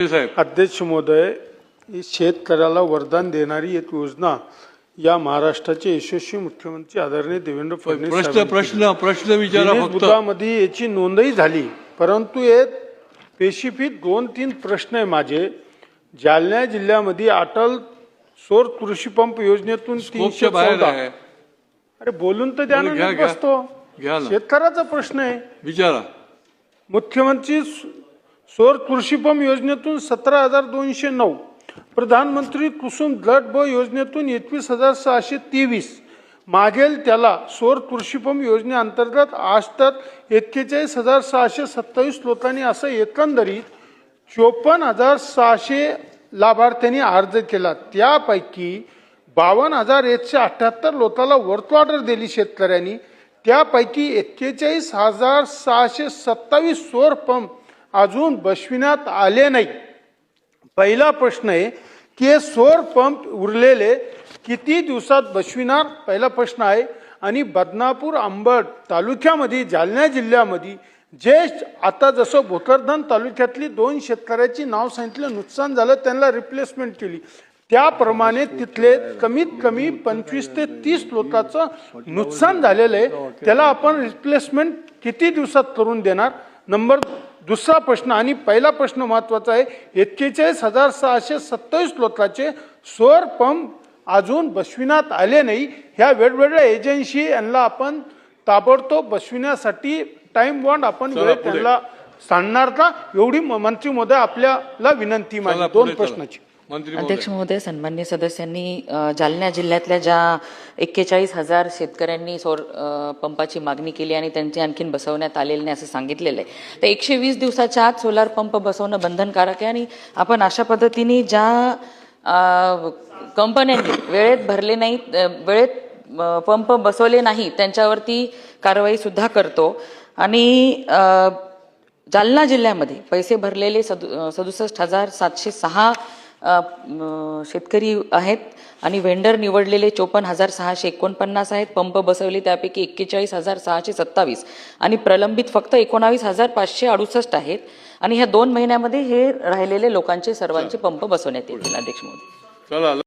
साहेब अध्यक्ष महोदय, ही शेतकऱ्याला वरदान देणारी एक योजना या महाराष्ट्राचे यशस्वी मुख्यमंत्री आदरणीय देवेंद्र फडणवीस प्रश्न विचारा फक्त मध्ये याची नोंदही झाली, परंतु एक स्पेसिफिक 2-3 प्रश्न आहे माझे। जालना जिल्ह्यामध्ये अटल सौर कृषी पंप योजनेतून 314 अरे बोलून तर द्या ना, बसतो शेतकऱ्याचा प्रश्न आहे विचारा। मुख्यमंत्री सौर कृषी पंप योजनेतून 17,209, प्रधानमंत्री कुसुम दळट योजनेतून 21,623, मागेल त्याला सौर कृषी पंप योजनेअंतर्गत आज तक 41,627 लोकांनी असं एकंदरीत 54,600 लाभार्थ्यांनी अर्ज केला। त्यापैकी 52,178 लोकांना वर्क ऑर्डर दिली शेतकऱ्यांनी, त्यापैकी 41,627 सौर पंप अजून बसविण्यात आले नाही। पहिला प्रश्न आहे की हे सौर पंप उरलेले किती दिवसात बसविणार, पहिला प्रश्न आहे। आणि बदनापूर अंबड तालुक्यामध्ये जालना जिल्ह्यामध्ये जे आता जसं भोकरदन तालुक्यातली 2 शेतकऱ्याची नाव सांगितलं, नुकसान झालं, त्यांना रिप्लेसमेंट केली, त्याप्रमाणे तिथले कमीत कमी 25 ते 30 लोकांचं नुकसान झालेलं आहे, त्याला आपण रिप्लेसमेंट किती दिवसात करून देणार। दुसरा प्रश्न आणि पहिला प्रश्न महत्वाचा आहे, 41,627 लोकांचे सौर पंप अजून बसविण्यात आले नाही। ह्या वेगवेगळ्या एजन्सी यांना आपण ताबडतोब बसविण्यासाठी टाइम बॉन्ड आपण वेळ त्यांना सांगणार का, एवढी मंत्री महोदय आपल्याला विनंती माझी 2 प्रश्नाची। अध्यक्ष महोदय, सन्माननीय सदस्यांनी जालना जिल्ह्यातल्या ज्या 41,000 शेतकऱ्यांनी सौर पंपाची मागणी केली आणि त्यांचे आणखीन बसवण्यात आलेले नाही असं सांगितलेलं आहे, तर 120 दिवसाच्या आत सोलार पंप बसवणं बंधनकारक आहे। आणि आपण अशा पद्धतीने ज्या कंपन्यांनी वेळेत भरले नाही, वेळेत पंप बसवले नाही, त्यांच्यावरती कारवाई सुद्धा करतो। आणि जालना जिल्ह्यामध्ये पैसे भरलेले 67,706 शेतकरी आहेत आणि व्हेंडर निवडलेले 54,649 आहेत, पंप बसवले त्यापैकी 41,627 आणि प्रलंबित फक्त 19,568 आहेत। आणि ह्या 2 महिन्यामध्ये हे राहिलेले लोकांचे सर्वांचे पंप बसवण्यात येतील। अध्यक्ष महोदय, चला।